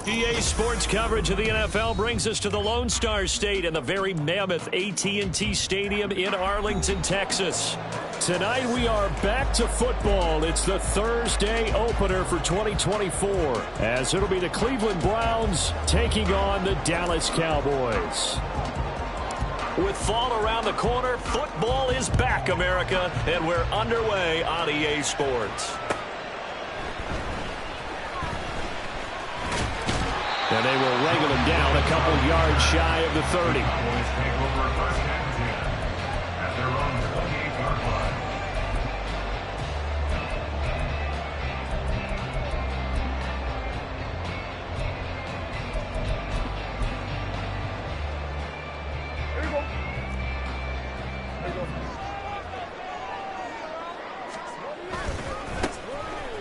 EA Sports coverage of the NFL brings us to the Lone Star State and the very mammoth AT&T Stadium in Arlington, Texas. Tonight we are back to football. It's the Thursday opener for 2024, as it'll be the Cleveland Browns taking on the Dallas Cowboys. With fall around the corner, football is back, America, and we're underway on EA Sports. And they will wrangle him down a couple yards shy of the 30.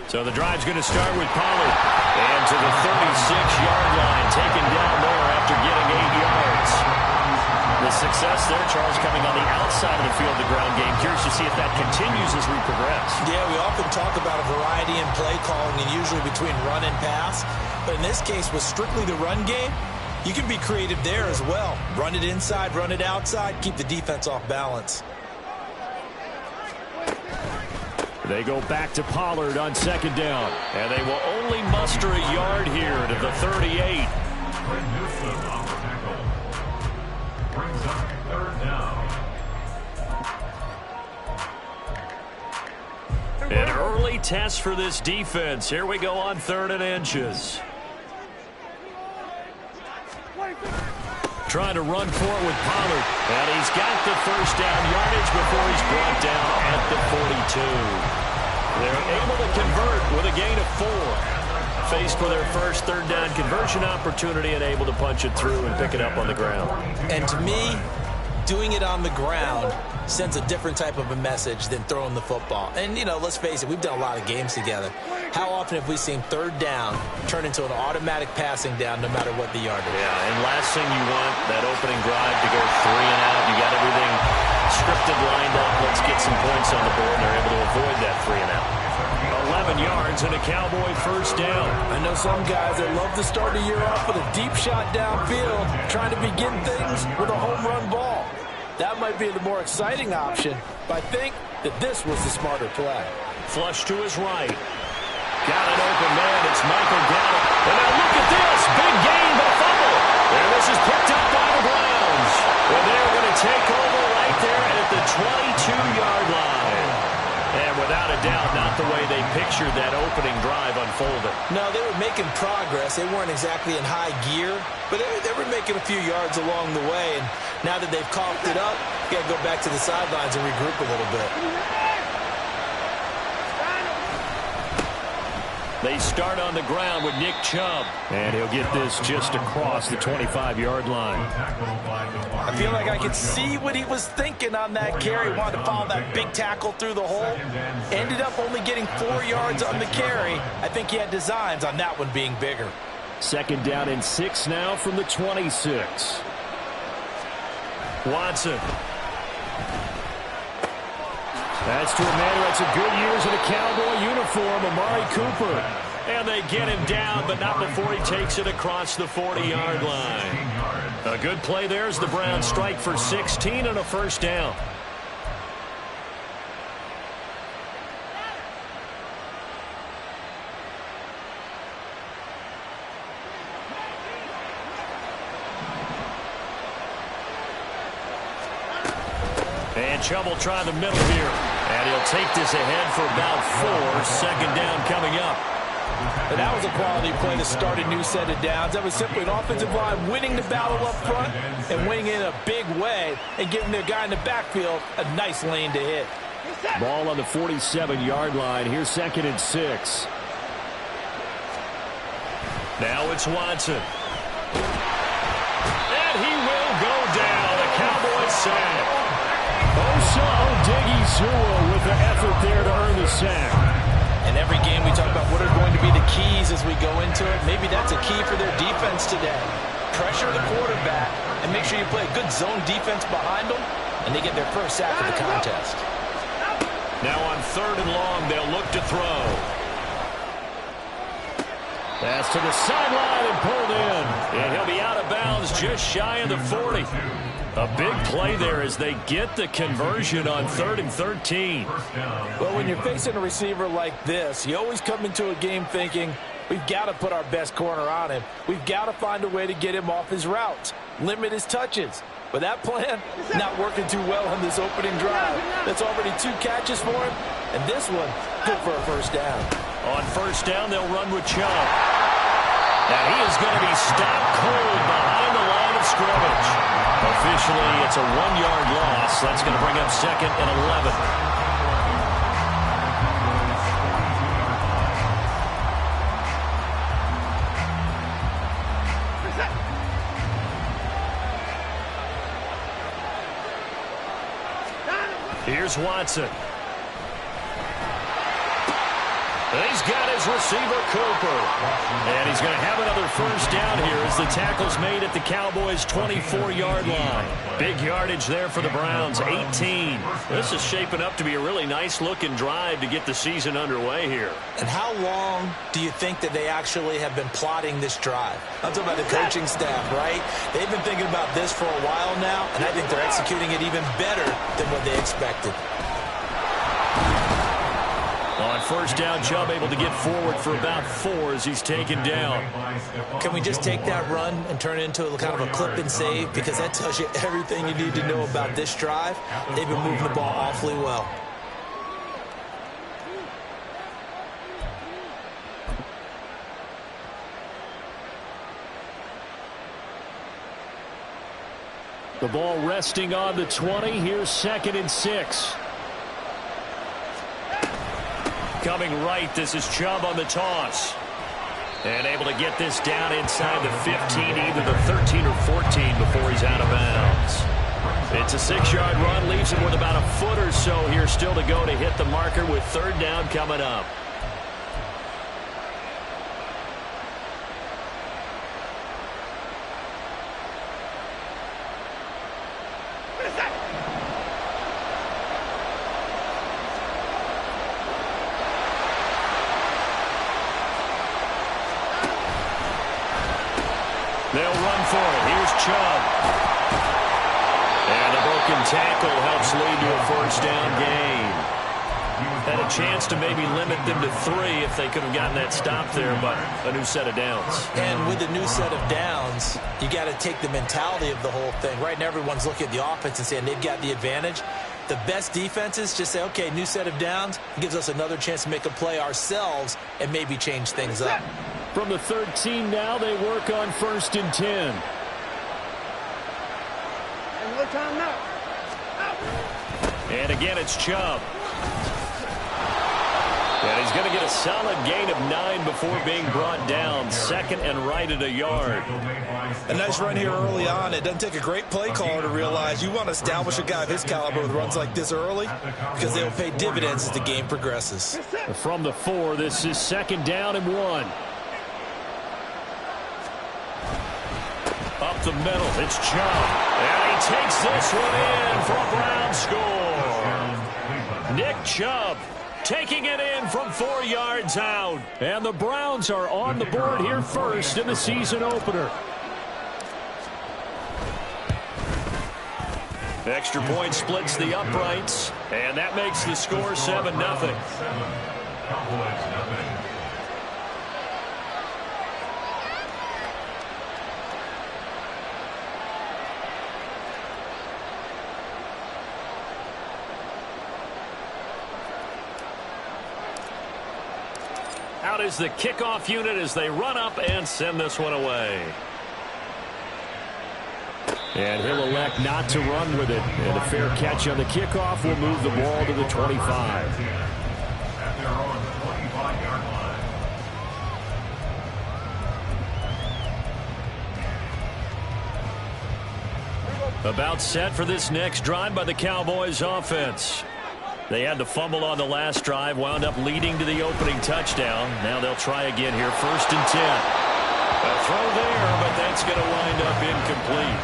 So the drive's going to start with Pollard. And to the 36-yard line, taken down there after getting 8 yards. The success there, Charles, coming on the outside of the field, the ground game. Curious to see if that continues as we progress. Yeah, we often talk about a variety in play calling, and usually between run and pass. But in this case, with strictly the run game, you can be creative there as well. Run it inside, run it outside, keep the defense off balance. They go back to Pollard on second down. And they will only muster a yard here to the 38. Brings up third down. An early test for this defense. Here we go on 3rd and inches. Trying to run for it with Pollard. And he's got the first down yardage before he's brought down at the 42. They're able to convert with a gain of 4. faced with their first third down conversion opportunity and able to punch it through and pick it up on the ground. And to me, doing it on the ground sends a different type of a message than throwing the football. And, you know, let's face it, we've done a lot of games together. How often have we seen third down turn into an automatic passing down no matter what the yardage? Yeah, and last thing you want, that opening drive to go 3 and out. You got everything scripted, lined up. Let's get some points on the board, and they're able to avoid that 3 and out. 11 yards and a Cowboy first down. I know some guys that love to start the year off with a deep shot downfield, trying to begin things with a home run ball. That might be the more exciting option, but I think that this was the smarter play. Flush to his right. Got an open man. It's Michael Gallup. And now look at this. Big gain, but fumble. And this is picked up by the Browns. And they're going to take over right there at the 22-yard line. And without a doubt, not the way they pictured that opening drive unfolding. No, they were making progress. They weren't exactly in high gear, but they were making a few yards along the way. And now that they've coughed it up, you got to go back to the sidelines and regroup a little bit. They start on the ground with Nick Chubb. And he'll get this just across the 25-yard line. I feel like I could see what he was thinking on that carry. Wanted to follow that big tackle through the hole. Ended up only getting 4 yards on the carry. I think he had designs on that one being bigger. Second down and 6 now from the 26. Watson. That's to a man who had some good years in a Cowboy uniform, Amari Cooper. And they get him down, but not before he takes it across the 40-yard line. A good play there as the Browns strike for 16 and a first down. And Chubb will try the middle here. And he'll take this ahead for about 4. Second down coming up. And that was a quality play to start a new set of downs. That was simply an offensive line winning the battle up front and winning in a big way and giving their guy in the backfield a nice lane to hit. Ball on the 47-yard line. Here's second and 6. Now it's Watson. And he will go down. The Cowboys sack. Osa Odighizuwa with the effort there to earn the sack. And every game we talk about what are going to be the keys as we go into it. Maybe that's a key for their defense today. Pressure the quarterback and make sure you play a good zone defense behind them, and they get their first sack of the contest. Now on 3rd and long, they'll look to throw. Pass to the sideline and pulled in. And he'll be out of bounds just shy of the 40. A big play there as they get the conversion on 3rd and 13. Well, when you're facing a receiver like this, you always come into a game thinking, we've got to put our best corner on him. We've got to find a way to get him off his routes, limit his touches. But that plan, not working too well on this opening drive. That's already 2 catches for him, and this one, good for a first down. On first down, they'll run with Chubb. And he is going to be stopped cold behind the line of scrimmage. Officially, it's a 1-yard loss. That's going to bring up second and 11. Here's Watson. He's got his receiver, Cooper. And he's going to have another first down here as the tackle's made at the Cowboys' 24-yard line. Big yardage there for the Browns, 18. This is shaping up to be a really nice-looking drive to get the season underway here. And how long do you think that they actually have been plotting this drive? I'm talking about the coaching staff, right? They've been thinking about this for a while now, and I think they're executing it even better than what they expected. On first down, Chubb able to get forward for about 4 as he's taken down. Can we just take that run and turn it into a kind of a clip and save? Because that tells you everything you need to know about this drive. They've been moving the ball awfully well. The ball resting on the 20. Here's second and 6. Coming right, this is Chubb on the toss. And able to get this down inside the 15, either the 13 or 14 before he's out of bounds. It's a 6-yard run, leaves him with about a foot or so here still to go to hit the marker with third down coming up. They'll run for it. Here's Chubb. And a broken tackle helps lead to a first down gain. Had a chance to maybe limit them to 3 if they could have gotten that stop there, but a new set of downs. And with a new set of downs, you got to take the mentality of the whole thing. Right now, everyone's looking at the offense and saying they've got the advantage. The best defenses just say, okay, new set of downs. It gives us another chance to make a play ourselves and maybe change things up. From the 13 now, they work on 1st and 10. And again, it's Chubb. And he's going to get a solid gain of 9 before being brought down. Second and right at a yard. A nice run here early on. It doesn't take a great play caller to realize you want to establish a guy of his caliber with runs like this early because they'll pay dividends as the game progresses. From the 4, this is 2nd down and 1. Up the middle, it's Chubb. And he takes this one in for a Brown score. Nick Chubb taking it in from 4 yards out. And the Browns are on the board here first in the season opener. Extra point splits the uprights, and that makes the score 7-0. Out is the kickoff unit as they run up and send this one away. And he'll elect not to run with it. And a fair catch on the kickoff will move the ball to the 25. About set for this next drive by the Cowboys offense. They had the fumble on the last drive, wound up leading to the opening touchdown. Now they'll try again here, 1st and 10. A throw there, but that's going to wind up incomplete.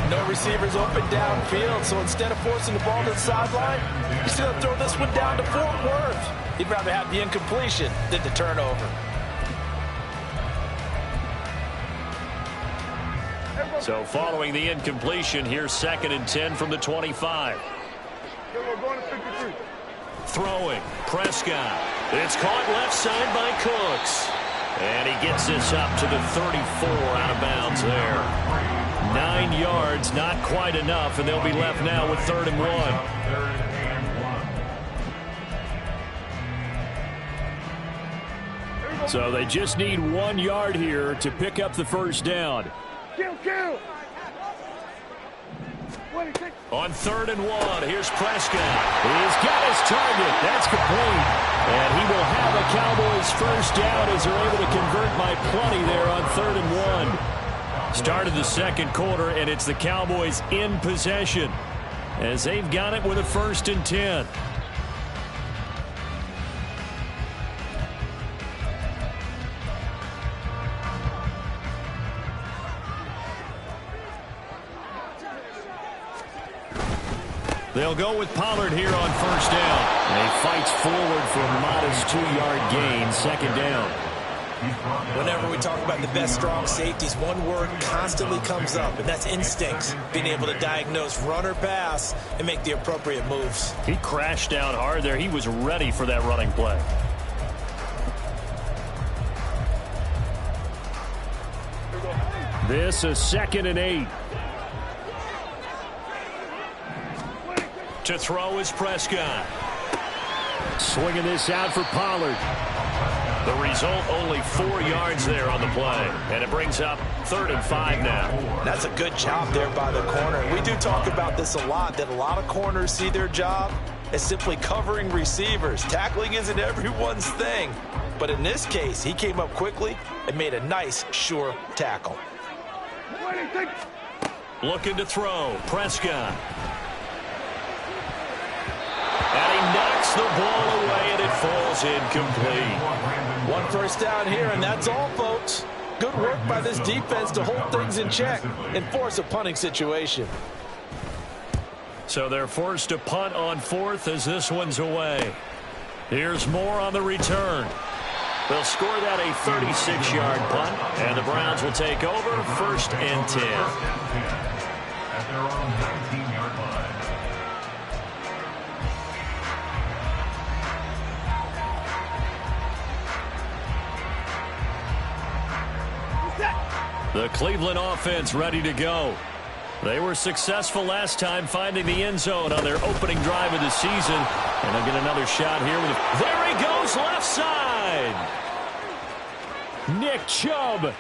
No receivers open downfield, so instead of forcing the ball to the sideline, he's going to throw this one down to Fort Worth. He'd rather have the incompletion than the turnover. So following the incompletion, here's 2nd and 10 from the 25. Throwing, Prescott. It's caught left side by Cooks. And he gets this up to the 34 out of bounds there. 9 yards, not quite enough, and they'll be left now with 3rd and 1. So they just need 1 yard here to pick up the first down. On 3rd and 1, here's Prescott. He's got his target. That's complete. And he will have a Cowboys first down as they're able to convert by plenty there on 3rd and 1. Started the second quarter, and it's the Cowboys in possession as they've got it with a 1st and 10. They'll go with Pollard here on 1st down. And he fights forward for a modest 2-yard gain, 2nd down. Whenever we talk about the best strong safeties, one word constantly comes up, and that's instincts. Being able to diagnose run or pass and make the appropriate moves. He crashed down hard there. He was ready for that running play. This is 2nd and 8. To throw is Prescott. Swinging this out for Pollard. The result, only 4 yards there on the play. And it brings up 3rd and 5 now. That's a good job there by the corner. We do talk about this a lot, that a lot of corners see their job as simply covering receivers. Tackling isn't everyone's thing. But in this case, he came up quickly and made a nice, sure tackle. Looking to throw. Prescott. And he knocks the ball away, and it falls incomplete. One first down here, and that's all, folks. Good work by this defense to hold things in check and force a punting situation. So they're forced to punt on fourth as this one's away. Here's more on the return. They'll score that a 36-yard punt, and the Browns will take over 1st and 10. At their own 19-yard line. The Cleveland offense ready to go. They were successful last time finding the end zone on their opening drive of the season. And they'll get another shot here. There he goes, left side. Nick Chubb.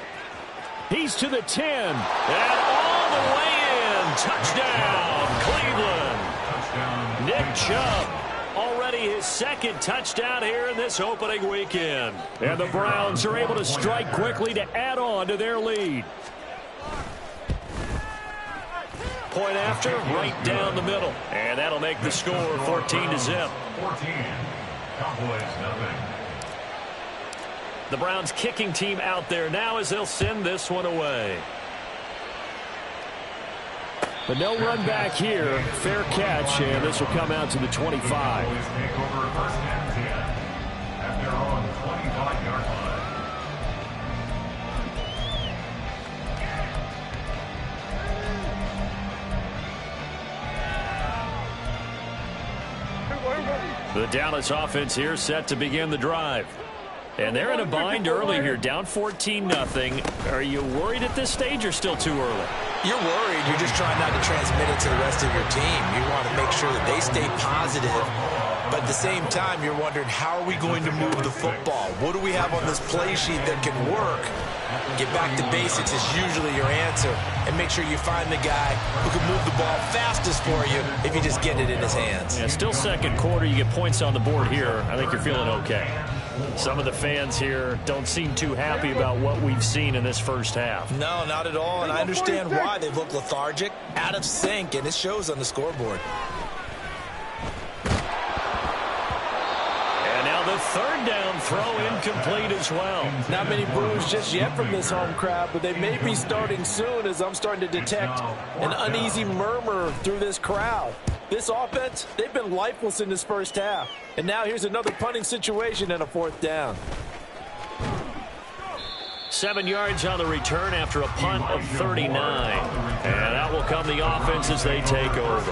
He's to the 10. And all the way in. Touchdown, Cleveland. Touchdown. Nick Chubb. Already his 2nd touchdown here in this opening weekend. And the Browns are able to strike quickly to add on to their lead. Point after, right down the middle. And that'll make the score 14-0. 14. Cowboys nothing. The Browns kicking team out there now as they'll send this one away. But no run back here. Fair catch, and this will come out to the 25. Cowboys take over 1st and 10 at their own 25-yard line. The Dallas offense here set to begin the drive. And they're in a bind early here, down 14-0. Are you worried at this stage or still too early? You're worried. You're just trying not to transmit it to the rest of your team. You want to make sure that they stay positive. But at the same time, you're wondering, how are we going to move the football? What do we have on this play sheet that can work? Get back to basics is usually your answer. And make sure you find the guy who can move the ball fastest for you if you just get it in his hands. Yeah, still 2nd quarter. You get points on the board here. I think you're feeling okay. Some of the fans here don't seem too happy about what we've seen in this first half. No, not at all. And I understand why. They've looked lethargic, out of sync, and it shows on the scoreboard. And now the 3rd down throw incomplete as well. Not many boos just yet from this home crowd, but they may be starting soon as I'm starting to detect an uneasy murmur through this crowd. This offense, they've been lifeless in this first half. And now here's another punting situation and a 4th down. 7 yards on the return after a punt of 39. And out will come the offense as they take over.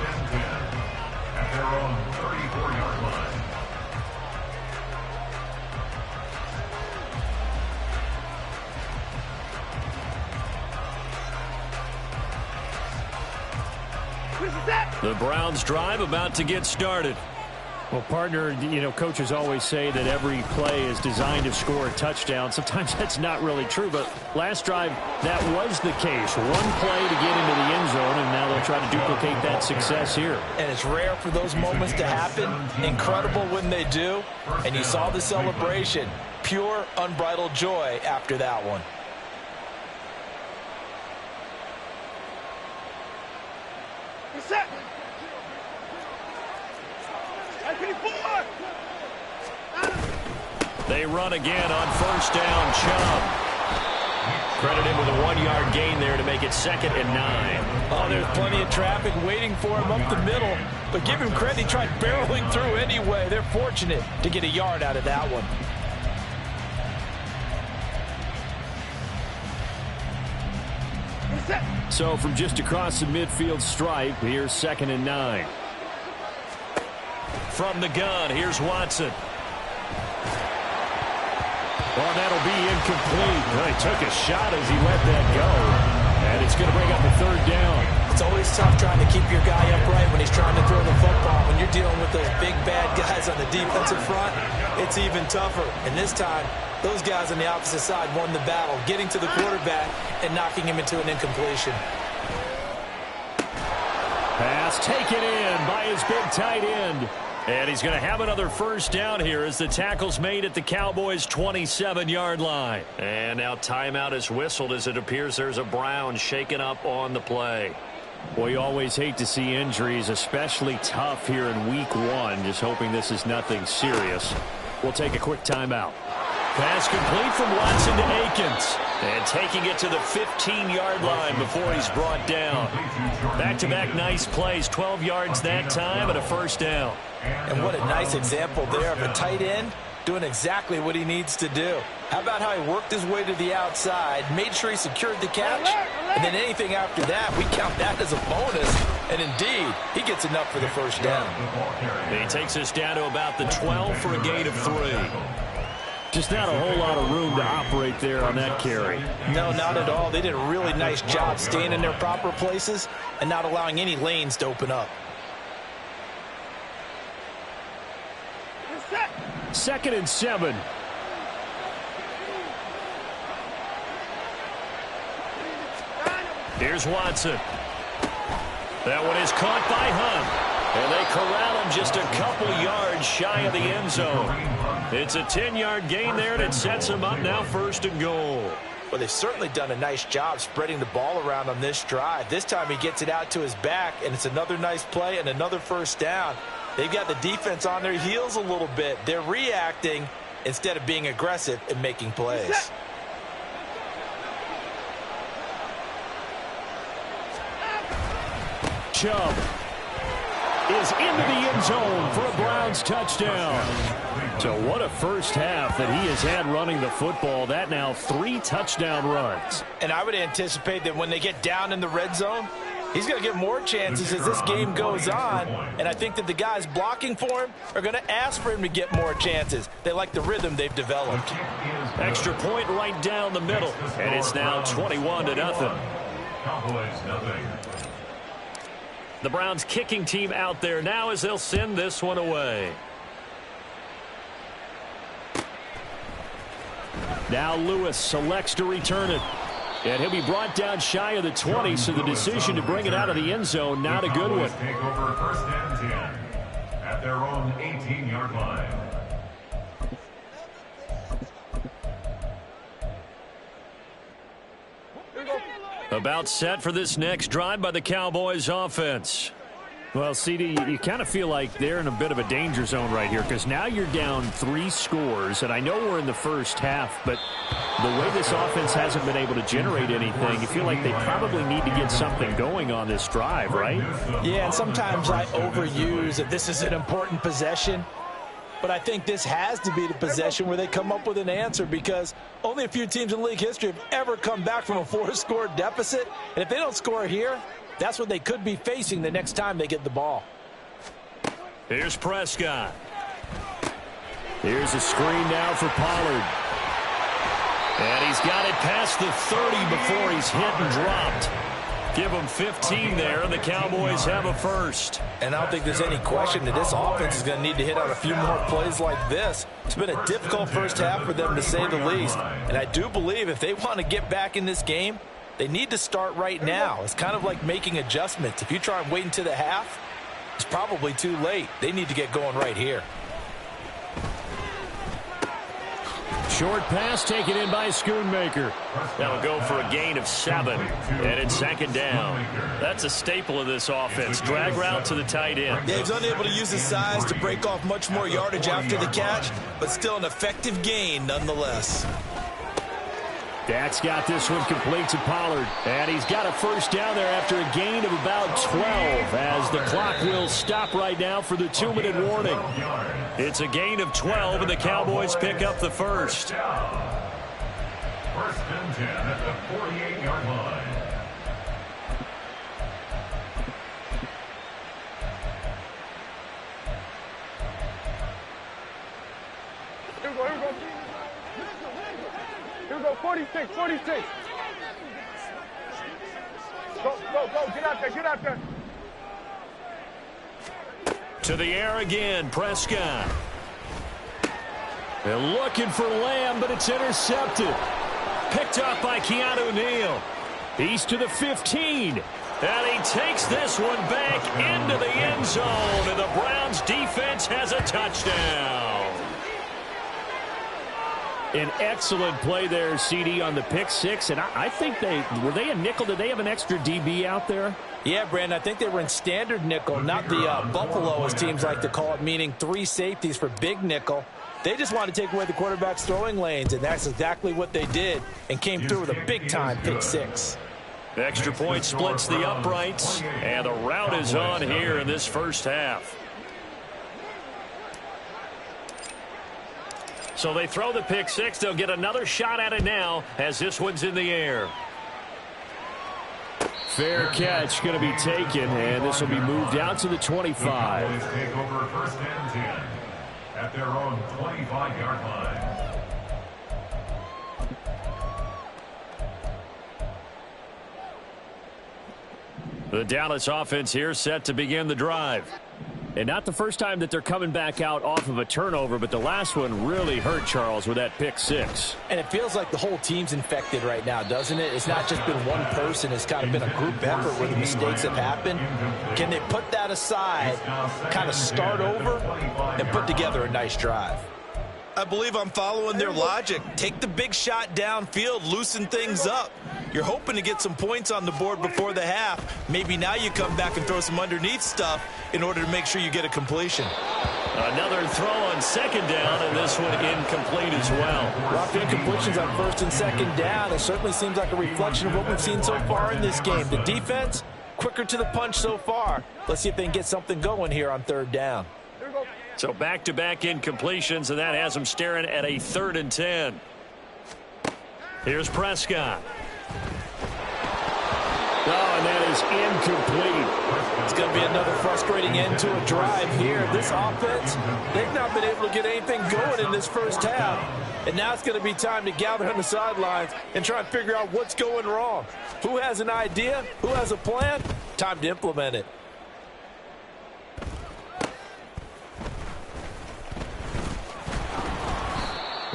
At their own 34-yard line. The Browns drive about to get started. Well, partner, you know, coaches always say that every play is designed to score a touchdown. Sometimes that's not really true, but last drive, that was the case. One play to get into the end zone, and now they'll try to duplicate that success here. And it's rare for those moments to happen. Incredible when they do. And you saw the celebration. Pure, unbridled joy after that one. Set. They run again on 1st down. Chubb. Credit him with a 1-yard gain there to make it 2nd and 9. Oh, there's plenty of traffic waiting for him up the middle. But give him credit, he tried barreling through anyway. They're fortunate to get a yard out of that one. So from just across the midfield stripe, here's 2nd and 9. From the gun, here's Watson. Well, that'll be incomplete. Well, he took a shot as he let that go. And it's going to bring up a 3rd down. It's always tough trying to keep your guy upright when he's trying to throw the football. When you're dealing with those big, bad guys on the defensive front, it's even tougher. And this time, those guys on the opposite side won the battle, getting to the quarterback and knocking him into an incompletion. Pass taken in by his big tight end. And he's going to have another first down here as the tackle's made at the Cowboys' 27-yard line. And now timeout is whistled as it appears there's a Brown shaken up on the play. Well, you always hate to see injuries, especially tough here in week one. Just hoping this is nothing serious. We'll take a quick timeout. Pass complete from Watson to Akins. And taking it to the 15-yard line before he's brought down. Back-to-back nice plays, 12 yards that time and a first down. And what a nice example there of a tight end doing exactly what he needs to do. How about how he worked his way to the outside, made sure he secured the catch, and then anything after that, we count that as a bonus. And indeed, he gets enough for the first down. And he takes us down to about the 12 for a gain of 3. Just not a whole lot of room to operate there on that carry. No, not at all. They did a really nice job staying in their proper places and not allowing any lanes to open up. Second and 7. Here's Watson. That one is caught by Hunt. And they corral him just a couple yards shy of the end zone. It's a 10-yard gain there, and it sets him up now 1st and goal. Well, they've certainly done a nice job spreading the ball around on this drive. This time he gets it out to his back, and it's another nice play and another first down. They've got the defense on their heels a little bit. They're reacting instead of being aggressive and making plays. Chubb is into the end zone for a Browns touchdown. So what a first half that he has had running the football. That now 3 touchdown runs. And I would anticipate that when they get down in the red zone, he's going to get more chances as this game goes on. And I think that the guys blocking for him are going to ask for him to get more chances. They like the rhythm they've developed. Extra point right down the middle. And it's now 21-0. Cowboys nothing. The Browns kicking team out there now as they'll send this one away. Now Lewis selects to return it. And he'll be brought down shy of the 20, so the decision to bring it out of the end zone, not a good one. Take over 1st and 10 at their own 18-yard line. About set for this next drive by the Cowboys offense. Well, CD, you kind of feel like they're in a bit of a danger zone right here because now you're down 3 scores, and I know we're in the first half, but the way this offense hasn't been able to generate anything, you feel like they probably need to get something going on this drive, right? Yeah, and sometimes I overuse that this is an important possession, but I think this has to be the possession where they come up with an answer because only a few teams in league history have ever come back from a 4-score deficit, and if they don't score here, that's what they could be facing the next time they get the ball. Here's Prescott. Here's a screen now for Pollard. And he's got it past the 30 before he's hit and dropped. Give them 15 there, and the Cowboys have a first. And I don't think there's any question that this offense is going to need to hit on a few more plays like this. It's been a difficult first half for them, to say the least. And I do believe if they want to get back in this game, they need to start right now. It's kind of like making adjustments. If you try and wait until the half, it's probably too late. They need to get going right here. Short pass taken in by Schoonmaker. That'll go for a gain of 7. And it's 2nd down. That's a staple of this offense. Drag route to the tight end. Yeah, he's unable to use his size to break off much more yardage after the catch, but still an effective gain nonetheless. Dak's got this one complete to Pollard. And he's got a first down there after a gain of about 12 as the clock will stop right now for the 2-minute warning. It's a gain of 12, and the Cowboys pick up the first. 1st and 10 at the 48-yard line. Here we go. Here we go, 46. Go, get out there. To the air again, Prescott. They're looking for Lamb, but it's intercepted. Picked up by Keanu Neal. He's to the 15. And he takes this one back into the end zone, and the Browns defense has a touchdown. An excellent play there, CD, on the pick six. And I think were they a nickel? Did they have an extra DB out there? Yeah, Brandon, I think they were in standard nickel, not the Buffalo, as teams like to call it, meaning 3 safeties for big nickel. They just wanted to take away the quarterback's throwing lanes, and that's exactly what they did and came through with a big-time pick six. The extra point splits the uprights, and the route is on here in this first half. So they throw the pick six. They'll get another shot at it now as this one's in the air. Fair catch going to be taken, and this will be moved out to the 25. Boys take over first and 10 at their own 25-yard line. The Dallas offense here set to begin the drive. And not the first time that they're coming back out off of a turnover, but the last one really hurt Charles with that pick six. And it feels like the whole team's infected right now, doesn't it? It's not just been one person. It's kind of been a group effort where the mistakes have happened. Can they put that aside, kind of start over, and put together a nice drive? I believe I'm following their logic. Take the big shot downfield, loosen things up. You're hoping to get some points on the board before the half. Maybe now you come back and throw some underneath stuff in order to make sure you get a completion. Another throw on second down, and this one incomplete as well. Rough incompletions on first and second down. It certainly seems like a reflection of what we've seen so far in this game. The defense, quicker to the punch so far. Let's see if they can get something going here on third down. So back-to-back incompletions, and that has them staring at a 3rd and 10. Here's Prescott. Oh, and that is incomplete. It's going to be another frustrating end to a drive here. This offense, they've not been able to get anything going in this first half. And now it's going to be time to gather on the sidelines and try and figure out what's going wrong. Who has an idea? Who has a plan? Time to implement it.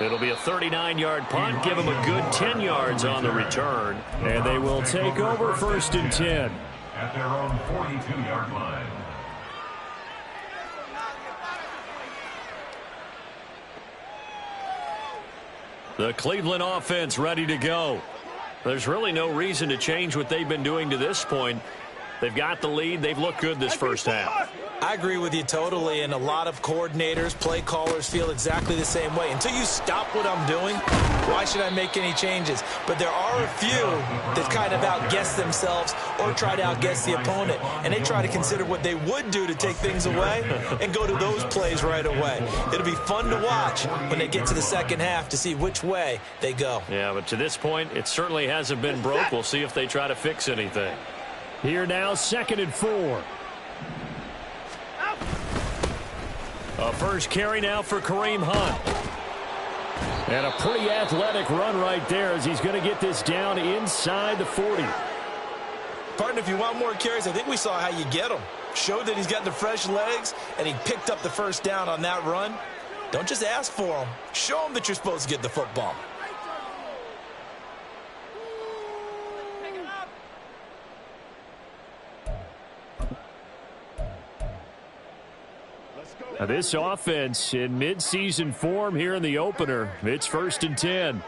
It'll be a 39-yard punt. Give them a good 10 yards on the return. And they will take over 1st and 10. At their own 42-yard line. The Cleveland offense ready to go. There's really no reason to change what they've been doing to this point. They've got the lead. They've looked good this first half. I agree with you totally, and a lot of coordinators, play callers feel exactly the same way. Until you stop what I'm doing, why should I make any changes? But there are a few that kind of outguess themselves or try to outguess the opponent, and they try to consider what they would do to take things away and go to those plays right away. It'll be fun to watch when they get to the second half to see which way they go. Yeah, but to this point, it certainly hasn't been broke. We'll see if they try to fix anything. Here now, 2nd and 4. A first carry now for Kareem Hunt. And a pretty athletic run right there as he's going to get this down inside the 40. Partner, if you want more carries, I think we saw how you get them. Showed that he's got the fresh legs, and he picked up the first down on that run. Don't just ask for them. Show them that you're supposed to get the football. Now this offense in midseason form here in the opener. It's 1st and 10.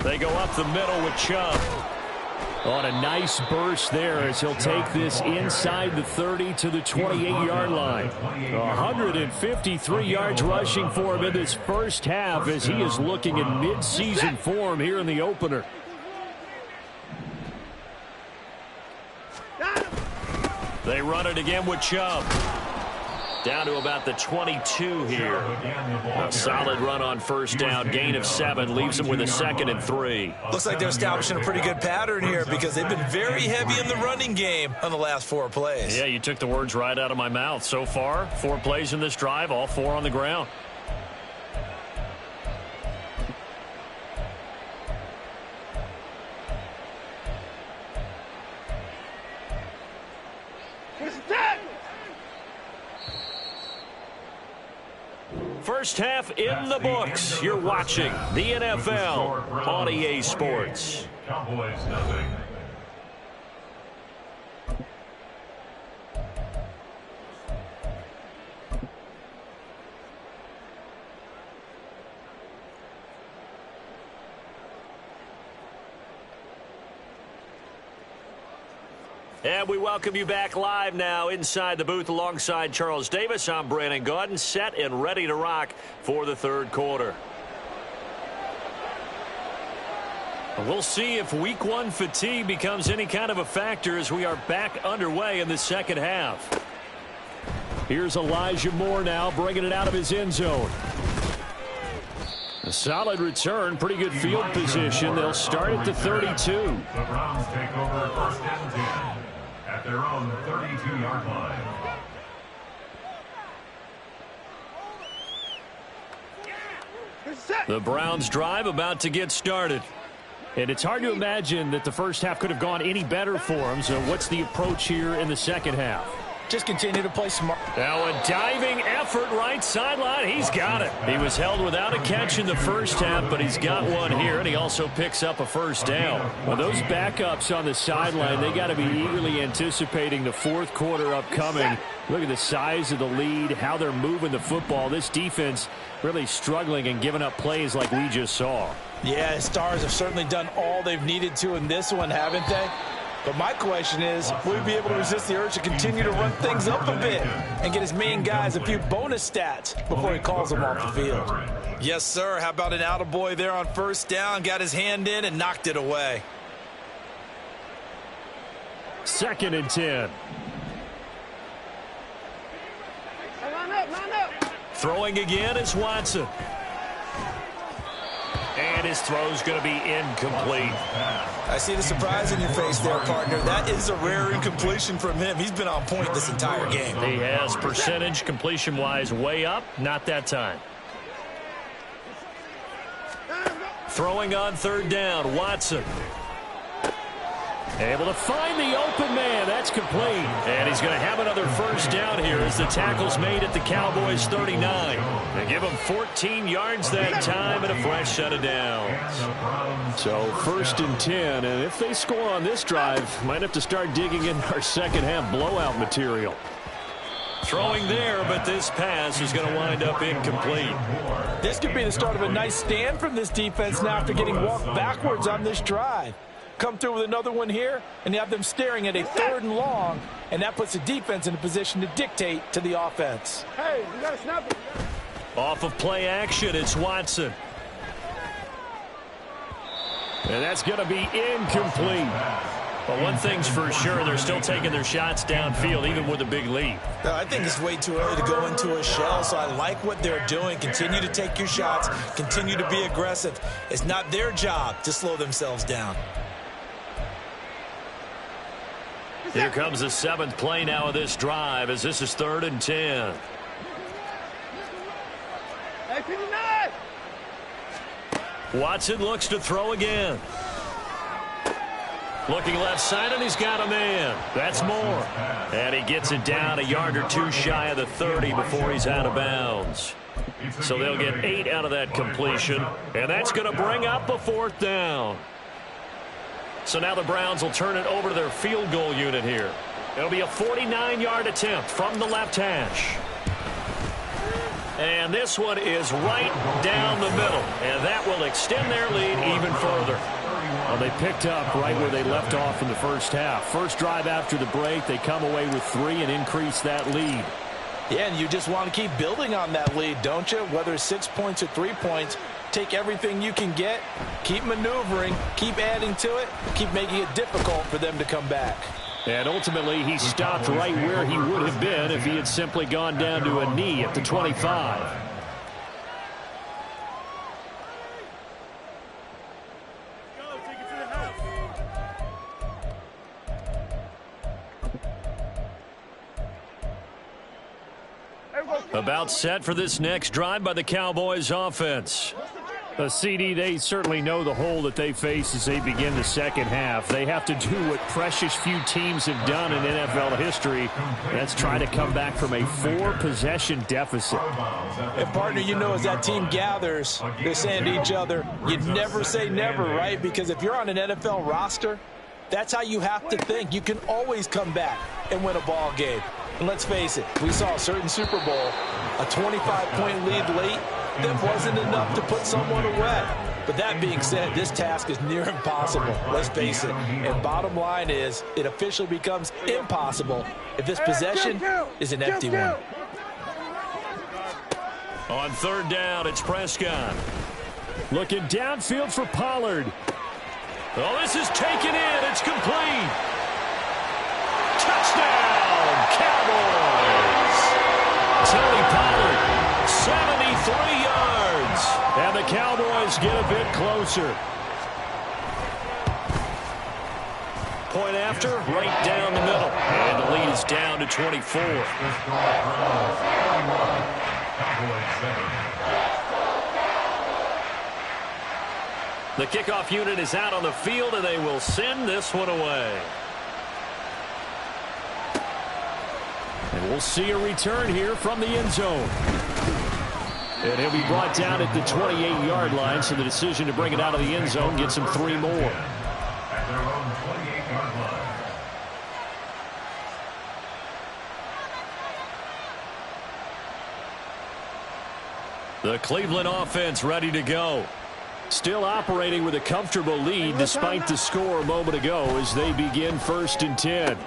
They go up the middle with Chubb. On a nice burst there as he'll take this inside the 30 to the 28-yard line. 153 yards rushing for him in this first half as he is looking in midseason form here in the opener. They run it again with Chubb. Down to about the 22 here. A solid run on first down. Gain of 7 leaves them with a 2nd and 3. Looks like they're establishing a pretty good pattern here because they've been very heavy in the running game on the last 4 plays. Yeah, you took the words right out of my mouth. So far, 4 plays in this drive, all 4 on the ground. First half in the books. You're watching the NFL on EA Sports. Cowboys nothing. And we welcome you back live now inside the booth alongside Charles Davis. I'm Brandon Gaudin, set and ready to rock for the third quarter. We'll see if week one fatigue becomes any kind of a factor as we are back underway in the second half. Here's Elijah Moore now bringing it out of his end zone. A solid return, pretty good field position. They'll start at the 32. The Browns take over first and 10 at their own 32-yard line. The Browns drive about to get started. And it's hard to imagine that the first half could have gone any better for them. So what's the approach here in the second half? Just continue to play smart. Now a diving effort right sideline. He's got it. He was held without a catch in the first half, but he's got one here, and he also picks up a first down. Well, those backups on the sideline, they got to be eagerly anticipating the fourth quarter upcoming. Look at the size of the lead, how they're moving the football. This defense really struggling and giving up plays like we just saw. Yeah, Stars have certainly done all they've needed to in this one, haven't they? But my question is, will we be able to resist the urge to continue to run things up a bit and get his main guys a few bonus stats before he calls them off the field? Yes, sir. How about an attaboy there on first down? Got his hand in and knocked it away. 2nd and 10. Line up. Throwing again is Watson. And his throw's going to be incomplete. I see the surprise in your face there, partner. That is a rare incompletion from him. He's been on point this entire game. He has percentage completion-wise way up. Not that time. Throwing on third down, Watson. Able to find the open man. That's complete. And he's going to have another first down here as the tackle's made at the Cowboys' 39. They give him 14 yards that time and a fresh set of downs. So 1st and 10. And if they score on this drive, might have to start digging in our second half blowout material. Throwing there, but this pass is going to wind up incomplete. This could be the start of a nice stand from this defense now after getting walked backwards on this drive. Come through with another one here, and you have them staring at a 3rd and long, and that puts the defense in a position to dictate to the offense. Hey, you got to snap it. Off of play action, it's Watson. And that's going to be incomplete. But one thing's for sure, they're still taking their shots downfield, even with a big lead. I think it's way too early to go into a shell, so I like what they're doing. Continue to take your shots. Continue to be aggressive. It's not their job to slow themselves down. Here comes the 7th play now of this drive as this is 3rd and 10. Hey, 59. Watson looks to throw again. Looking left side, and he's got a man. That's Moore. And he gets it down a yard or two shy of the 30 before he's out of bounds. So they'll get 8 out of that completion, and that's going to bring up a 4th down. So now the Browns will turn it over to their field goal unit here. It'll be a 49-yard attempt from the left hash. And this one is right down the middle, and that will extend their lead even further. Well, they picked up right where they left off in the first half. First drive after the break, they come away with 3 and increase that lead. Yeah, and you just want to keep building on that lead, don't you? Whether it's 6 points or 3 points, take everything you can get, keep maneuvering, keep adding to it, keep making it difficult for them to come back. And ultimately, he stopped right where he would have been if he had simply gone down to a knee at the 25. About set for this next drive by the Cowboys offense. CD, they certainly know the hole that they face as they begin the second half. They have to do what precious few teams have done in NFL history. That's try to come back from a 4-possession deficit. And, partner, you know, as that team gathers, they're saying to each other, you never say never, right? Because if you're on an NFL roster, that's how you have to think. You can always come back and win a ball game. And let's face it, we saw a certain Super Bowl, a 25-point lead late, that wasn't enough to put someone away. But that being said, this task is near impossible, let's face it. And bottom line is, it officially becomes impossible if this possession is an empty one. On third down, it's Prescott. Looking downfield for Pollard. Oh, this is taken in. It's complete. Touchdown, Cowboys. Tony Pollard, 73 yards. And the Cowboys get a bit closer. Point after, right down the middle. And the lead is down to 24. The kickoff unit is out on the field, and they will send this one away. And we'll see a return here from the end zone. And he'll be brought down at the 28-yard line, so the decision to bring it out of the end zone gets him 3 more. At their own 28-yard line. The Cleveland offense ready to go. Still operating with a comfortable lead despite the score a moment ago as they begin 1st and 10.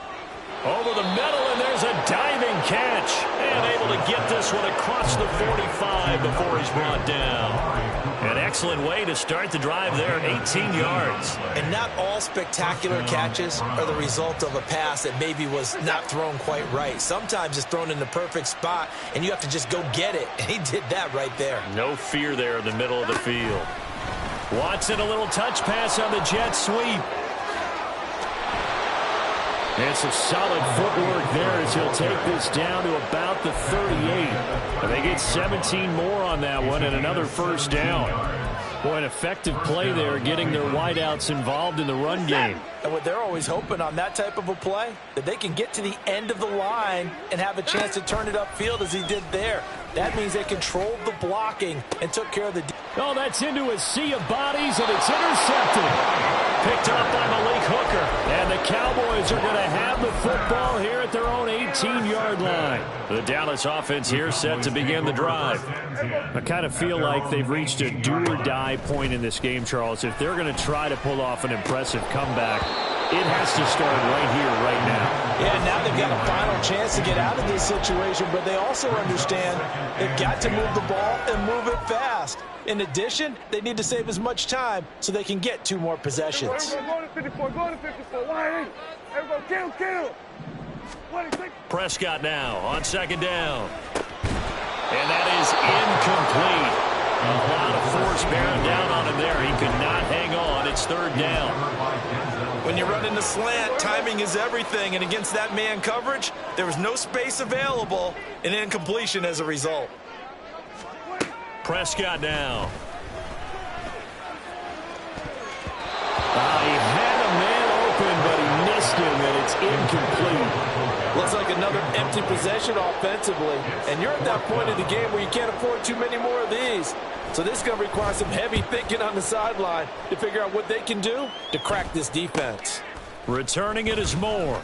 Over the middle, and there's a diving catch. And able to get this one across the 45 before he's brought down. An excellent way to start the drive there, 18 yards. And not all spectacular catches are the result of a pass that maybe was not thrown quite right. Sometimes it's thrown in the perfect spot, and you have to just go get it. And he did that right there. No fear there in the middle of the field. Watson, a little touch pass on the jet sweep. And some solid footwork there as he'll take this down to about the 38. And they get 17 more on that one and another first down. Boy, an effective play there, getting their wideouts involved in the run game. And what they're always hoping on that type of a play, that they can get to the end of the line and have a chance to turn it upfield as he did there. That means they controlled the blocking and took care of the... Oh, that's into a sea of bodies, and it's intercepted. Picked up by Malik Hooker. And the Cowboys are going to have the football here at their own 18-yard line. The Dallas offense here set to begin the drive. I kind of feel like they've reached a do-or-die point in this game, Charles. If they're going to try to pull off an impressive comeback, it has to start right here, right now. Yeah, now they've got a final chance to get out of this situation, but they also understand they've got to move the ball and move it fast. In addition, they need to save as much time so they can get 2 more possessions. Go to 54, go to 54. Why? Everybody, kill. Prescott now on 2nd down. And that is incomplete. A lot of force bearing down on him there. He could not hang on. It's 3rd down. When you run in the slant, timing is everything. And against that man coverage, there was no space available, and incompletion as a result. Prescott now. He had a man open, but he missed him, and it's incomplete. Looks like another empty possession offensively. And you're at that point of the game where you can't afford too many more of these. So this is going to require some heavy thinking on the sideline to figure out what they can do to crack this defense. Returning it is Moore.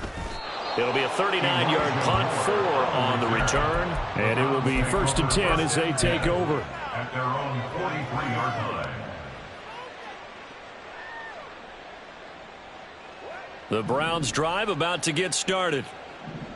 It'll be a 39-yard punt, 4 on the return. And it will be 1st and 10 as they take over. At their own 43-yard line. The Browns drive about to get started.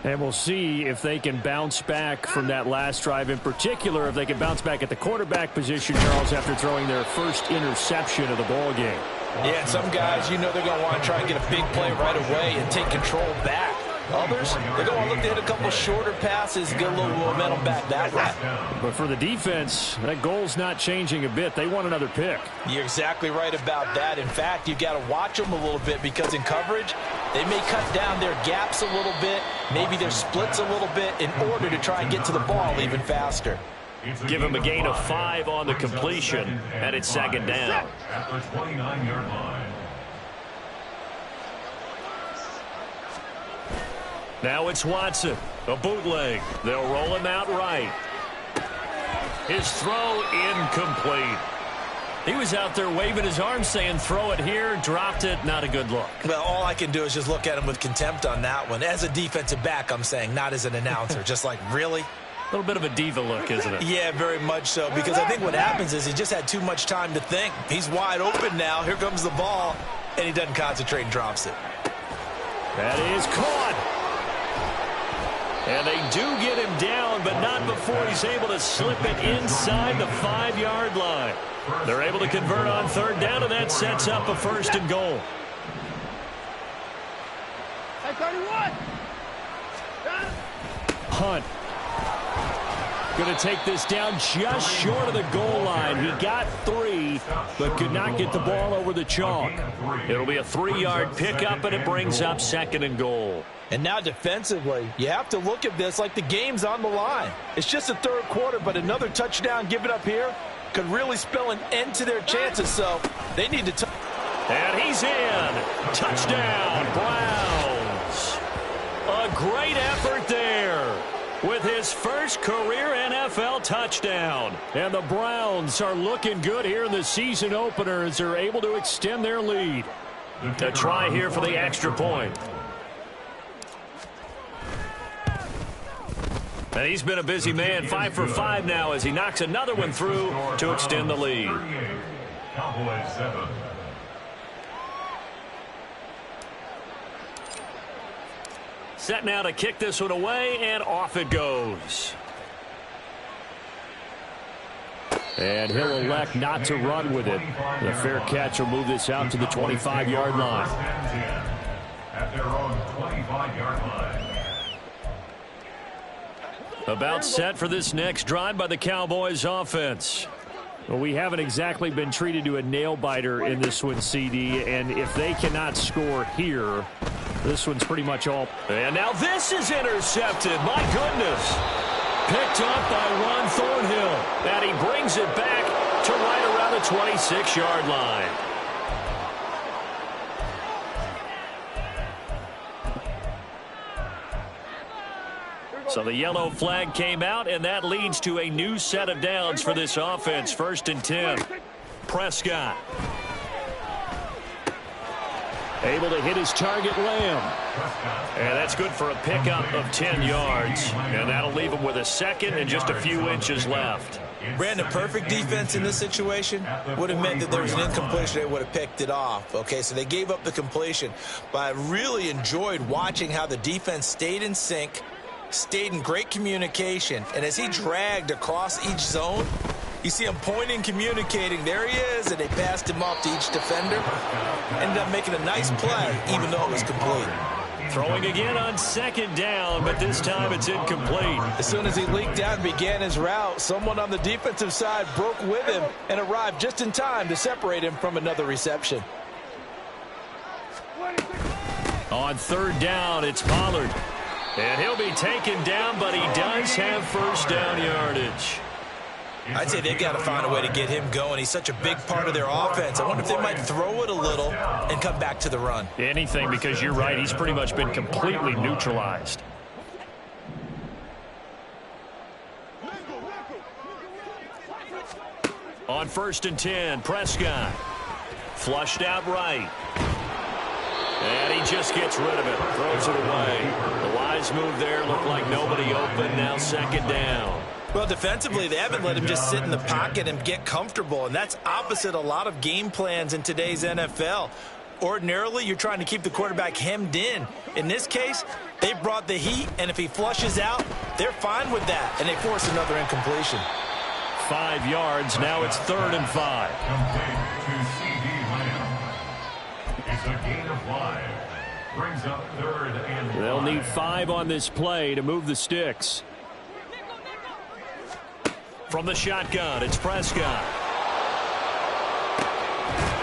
And we'll see if they can bounce back from that last drive, in particular if they can bounce back at the quarterback position, Charles, after throwing their first interception of the ball game. Yeah, and some guys, you know they're going to want to try and get a big play right away and take control back. Others, they're going to look to hit a couple shorter passes, get a little momentum back that way. But for the defense, that goal's not changing a bit. They want another pick. You're exactly right about that. In fact, you've got to watch them a little bit because in coverage, they may cut down their gaps a little bit, maybe their splits a little bit in order to try and get to the ball even faster. Give him a gain of 5 on the completion, and it's second down. At the 29-yard line. Now it's Watson. A bootleg. They'll roll him out right. His throw incomplete. He was out there waving his arms saying throw it here, dropped it, not a good look. Well, all I can do is just look at him with contempt on that one. As a defensive back, I'm saying, not as an announcer. Just like, really? A little bit of a diva look, isn't it? Yeah, very much so, because I think what happens is he just had too much time to think. He's wide open now. Here comes the ball, and he doesn't concentrate and drops it. That is caught. And they do get him down, but not before he's able to slip it inside the 5-yard line. They're able to convert on third down, and that sets up a first and goal. Hey, 31. Hunt. Going to take this down just short of the goal line. He got 3, but could not get the ball over the chalk. It'll be a 3-yard pickup, and it brings up second and goal. And now defensively, you have to look at this like the game's on the line. It's just the third quarter, but another touchdown given up here could really spell an end to their chances, so they need to... And he's in. Touchdown, Browns. A great effort there with his first career NFL touchdown. And the Browns are looking good here in the season opener as they're able to extend their lead. A try here for the extra point. And he's been a busy man, 5 for 5 now as he knocks another one through to extend the lead. Cowboys 7. Set now to kick this one away, and off it goes. And he'll elect not to run with it. The fair catch will move this out to the 25-yard line. At their own 25-yard line. About set for this next drive by the Cowboys offense. Well, we haven't exactly been treated to a nail-biter in this one, CD, and if they cannot score here, this one's pretty much all. And now this is intercepted. My goodness. Picked up by Ron Thornhill. And he brings it back to right around the 26-yard line. So the yellow flag came out, and that leads to a new set of downs for this offense. 1st and 10. Prescott. Able to hit his target, Lamb. And that's good for a pickup of 10 yards. And that'll leave him with a second and just a few inches left. Brandon, perfect defense in this situation would have meant that there was an incompletion. They would have picked it off. Okay, so they gave up the completion. But I really enjoyed watching how the defense stayed in sync, stayed in great communication, and as he dragged across each zone, you see him pointing, communicating. There he is, and they passed him off to each defender. Ended up making a nice play, even though it was complete. Throwing again on 2nd down, but this time it's incomplete. As soon as he leaked out and began his route, someone on the defensive side broke with him and arrived just in time to separate him from another reception. On 3rd down, it's Pollard. And he'll be taken down, but he does have first down yardage. I'd say they've got to find a way to get him going. He's such a big part of their offense. I wonder if they might throw it a little and come back to the run. Anything, because you're right. He's pretty much been completely neutralized. On 1st and 10, Prescott. Flushed out right. And he just gets rid of it. Throws it away. The wise move there. Looked like nobody open. Now 2nd down. Well, defensively, they haven't let him just sit in the pocket and get comfortable, and that's opposite a lot of game plans in today's NFL. Ordinarily, you're trying to keep the quarterback hemmed in. In this case, they brought the heat, and if he flushes out, they're fine with that, and they force another incompletion. 5 yards. Now it's 3rd and 5. Complete to C.D. Lamb. It's a gain of 5. Brings up 3rd and 5. They'll need 5 on this play to move the sticks. From the shotgun, it's Prescott.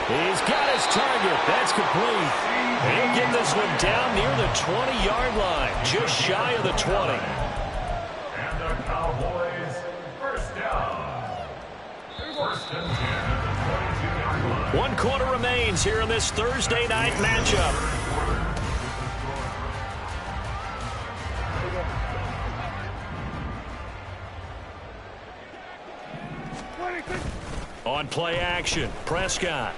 He's got his target. That's complete. And he'll get this one down near the 20-yard line, just shy of the 20. And the Cowboys first down. 1 quarter remains here in this Thursday night matchup. On play action, Prescott.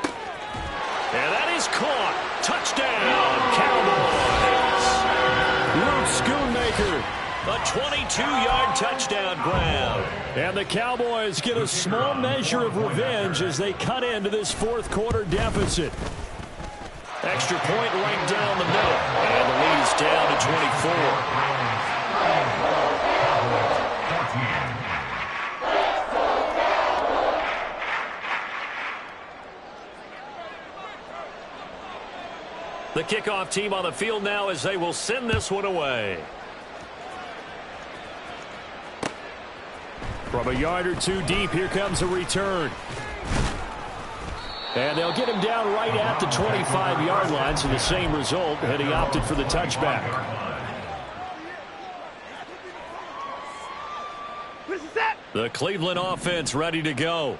And that is caught. Touchdown, Cowboys. Luke Schoonmaker. A 22-yard touchdown grab. And the Cowboys get a small measure of revenge as they cut into this fourth quarter deficit. Extra point right down the middle. And the lead's down to 24. The kickoff team on the field now as they will send this one away. From a yard or two deep, here comes a return. And they'll get him down right at the 25-yard line, so the same result, and he opted for the touchback. The Cleveland offense ready to go.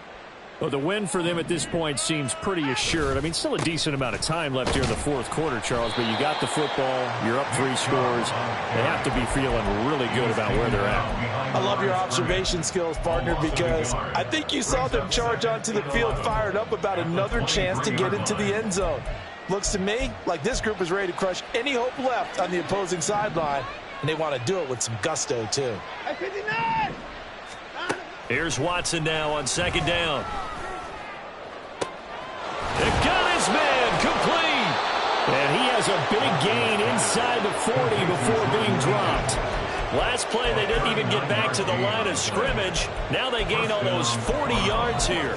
Well, the win for them at this point seems pretty assured. I mean, still a decent amount of time left here in the fourth quarter, Charles, but you got the football, you're up 3 scores. They have to be feeling really good about where they're at. I love your observation skills, partner, because I think you saw them charge onto the field fired up about another chance to get into the end zone. Looks to me like this group is ready to crush any hope left on the opposing sideline, and they want to do it with some gusto, too. Here's Watson now on second down. They got his man complete. And he has a big gain inside the 40 before being dropped. Last play, they didn't even get back to the line of scrimmage. Now they gain almost 40 yards here.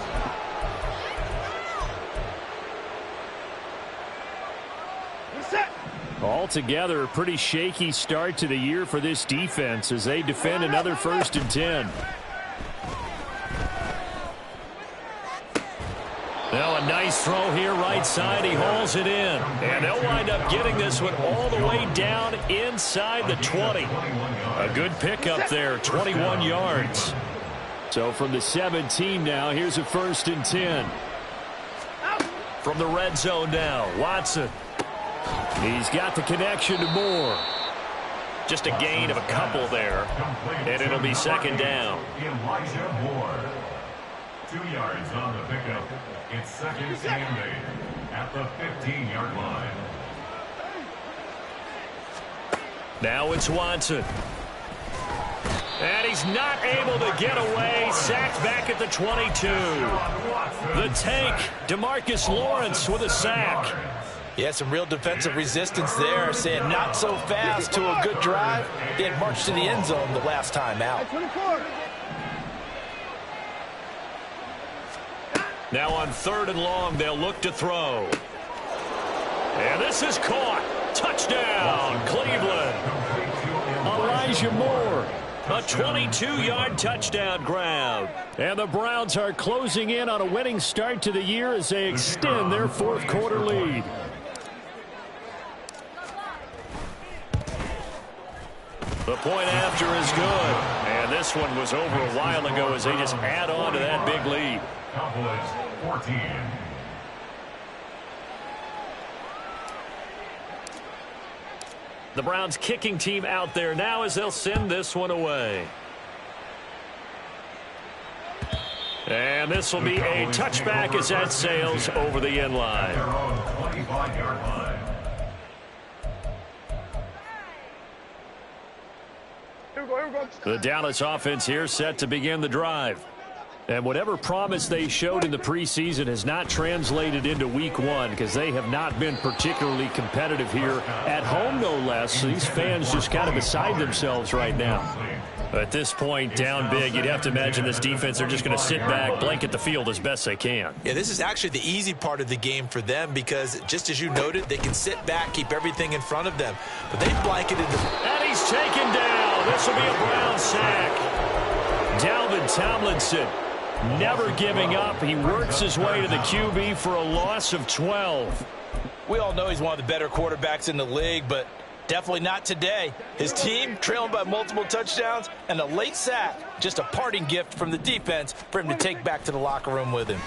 Altogether, a pretty shaky start to the year for this defense as they defend another 1st and 10. Now a nice throw here right side. He hauls it in. And they'll wind up getting this one all the way down inside the 20. A good pickup there, 21 yards. So from the 17 now, here's a 1st and 10. From the red zone now, Watson. He's got the connection to Moore. Just a gain of a couple there. And it'll be second down. Elijah Moore. 2 yards on the pickup. It's second and 8 at the 15-yard line. Now it's Watson. And he's not able to get away. Sacked back at the 22. The tank, DeMarcus Lawrence with a sack. Yeah, some real defensive resistance there, saying not so fast to a good drive. They had marched to the end zone the last time out. Now on 3rd and long, they'll look to throw. And this is caught. Touchdown, Cleveland. Elijah Moore. A 22-yard touchdown grab. And the Browns are closing in on a winning start to the year as they extend their fourth quarter lead. The point after is good. And this one was over a while ago as they just add on to that big lead. Cowboys 14. The Browns kicking team out there now as they'll send this one away. And this will be a touchback as that sails over the end line. Their own 25-yard line. The Dallas offense here set to begin the drive. And whatever promise they showed in the preseason has not translated into week 1 because they have not been particularly competitive here at home, no less. So these fans just kind of beside themselves right now. At this point, down big, you'd have to imagine this defense, they're just going to sit back, blanket the field as best they can. Yeah, this is actually the easy part of the game for them because, just as you noted, they can sit back, keep everything in front of them. But they've blanketed the... And he's taken down. This will be a Brown sack. Dalvin Tomlinson never giving up. He works his way to the QB for a loss of 12. We all know he's one of the better quarterbacks in the league, but Definitely not today. His team trailing by multiple touchdowns and a late sack. Just a parting gift from the defense for him to take back to the locker room with him.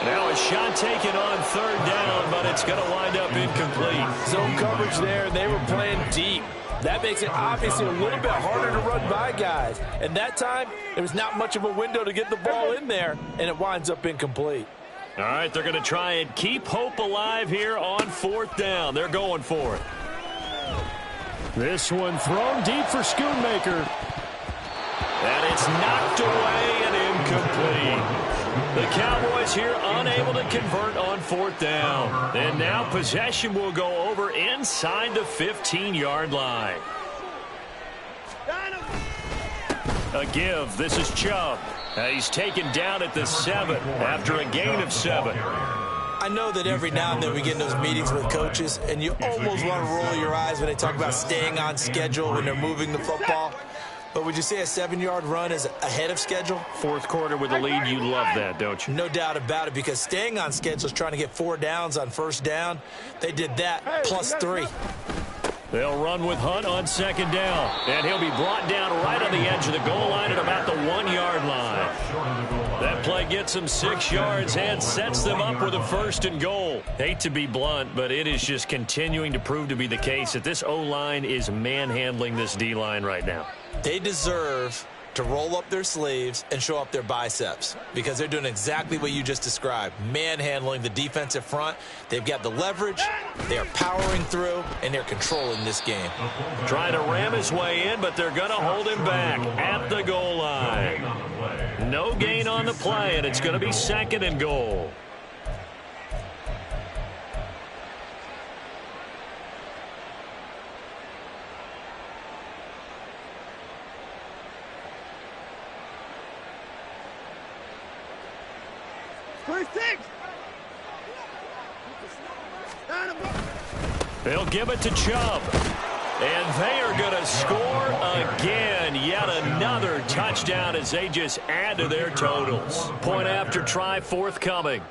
Now a shot taken on third down, but it's going to wind up incomplete. Zone coverage there, and they were playing deep. That makes it obviously a little bit harder to run by guys. And that time, there was not much of a window to get the ball in there, and it winds up incomplete. All right, they're going to try and keep hope alive here on fourth down. They're going for it. This one thrown deep for Schoonmaker. And it's knocked away and incomplete. The Cowboys here unable to convert on fourth down. And now possession will go over inside the 15-yard line. A give. This is Chubb. He's taken down at the 7 after a gain of 7. I know that every now and then we get in those meetings with coaches, and you almost want to roll your eyes when they talk about staying on schedule when they're moving the football. But would you say a 7-yard run is ahead of schedule? Fourth quarter with the lead, you love that, don't you? No doubt about it, because staying on schedule is trying to get 4 downs on first down. They did that plus 3. They'll run with Hunt on second down. And he'll be brought down right on the edge of the goal line at about the 1-yard line. That play gets them 6 yards and sets them up with a 1st and goal. Hate to be blunt, but it is just continuing to prove to be the case that this O-line is manhandling this D-line right now. They deserve to roll up their sleeves and show up their biceps, because they're doing exactly what you just described, manhandling the defensive front. They've got the leverage, they're powering through, and they're controlling this game. Trying to ram his way in, but they're going to hold him back at the goal line. No gain on the play, and it's going to be 2nd and goal. They'll give it to Chubb. And they are going to score again. Yet another touchdown as they just add to their totals. Point after try forthcoming.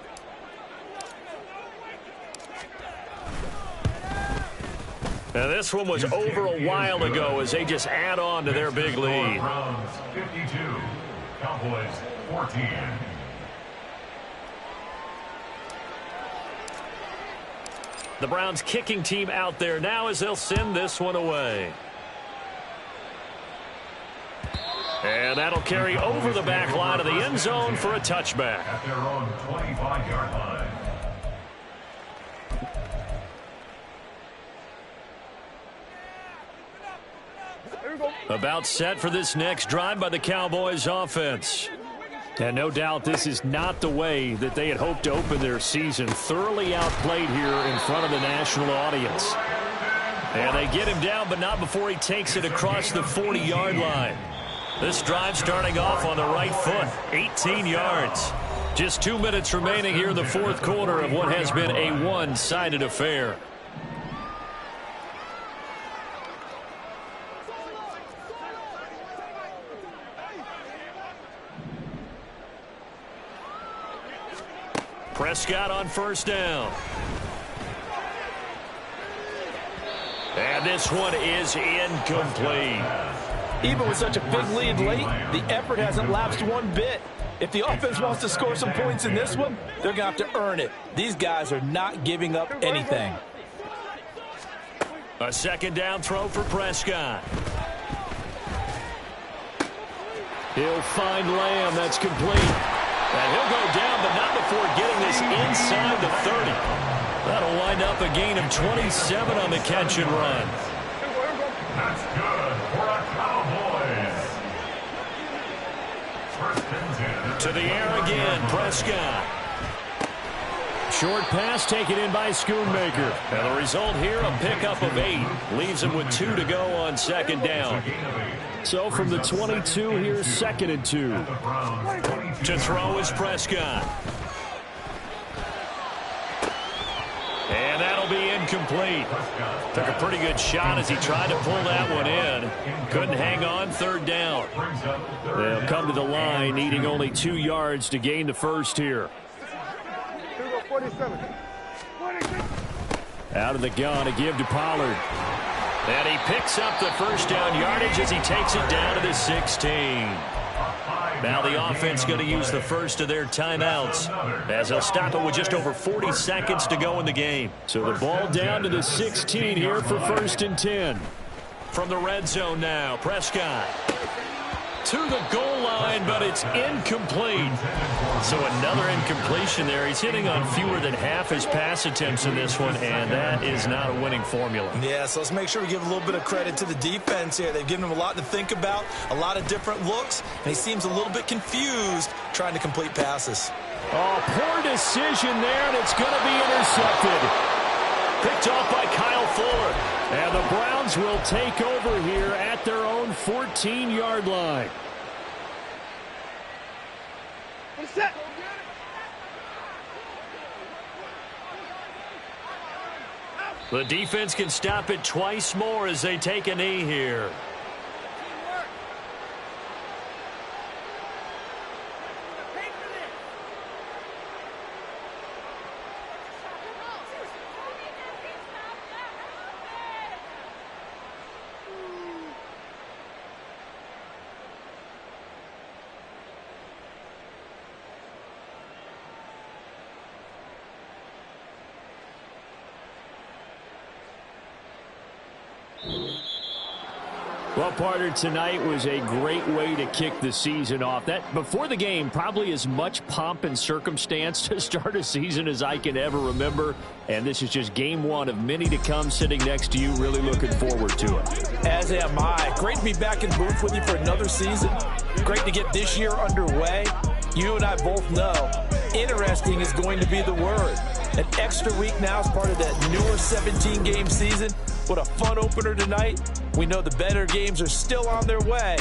Now this one was over a while ago as they just add on to their big lead. Browns 52, Cowboys 14. The Browns kicking team out there now as they'll send this one away. And that'll carry over the back line of the end zone for a touchback. At their own 25-yard line. About set for this next drive by the Cowboys offense. And no doubt this is not the way that they had hoped to open their season. Thoroughly outplayed here in front of the national audience. And they get him down, but not before he takes it across the 40-yard line. This drive starting off on the right foot, 18 yards. Just 2 minutes remaining here in the fourth quarter of what has been a one-sided affair. Prescott on first down. And this one is incomplete. Even with such a big lead late, the effort hasn't lapsed one bit. If the offense wants to score some points in this one, they're going to have to earn it. These guys are not giving up anything. A second down throw for Prescott. He'll find Lamb. That's complete. And he'll go down, but not before getting this inside the 30. That'll wind up a gain of 27 on the catch and run. That's good for a Cowboys. First and 10. To the air again, Prescott. Short pass taken in by Schoonmaker. And the result here, a pickup of 8. Leaves him with 2 to go on second down. So from the 22, here's 2nd and 2. To throw is Prescott. And that'll be incomplete. Took a pretty good shot as he tried to pull that one in. Couldn't hang on, third down. They'll come to the line, needing only 2 yards to gain the first here. Out of the gun to give to Pollard. And he picks up the first down yardage as he takes it down to the 16. Now the offense going to use the first of their timeouts as they'll stop it with just over 40 seconds to go in the game. So the ball down to the 16 here for 1st and 10. From the red zone now, Prescott to the goal line, but it's incomplete. So another incompletion there. He's hitting on fewer than half his pass attempts in this one, and that is not a winning formula. Yeah, so let's make sure we give a little bit of credit to the defense here. They've given him a lot to think about, a lot of different looks, and he seems a little bit confused trying to complete passes. Oh, poor decision there, and it's going to be intercepted. Picked off by Kyle Fuller. And the Browns will take over here at their own 14-yard line. Set. The defense can stop it twice more as they take a knee here. Well, partner, tonight was a great way to kick the season off. That before the game, probably as much pomp and circumstance to start a season as I can ever remember. And this is just game one of many to come. Sitting next to you, really looking forward to it. As am I. Great to be back in booth with you for another season. Great to get this year underway. You and I both know interesting is going to be the word. An extra week now as part of that newer 17-game season. What a fun opener tonight. We know the better games are still on their way.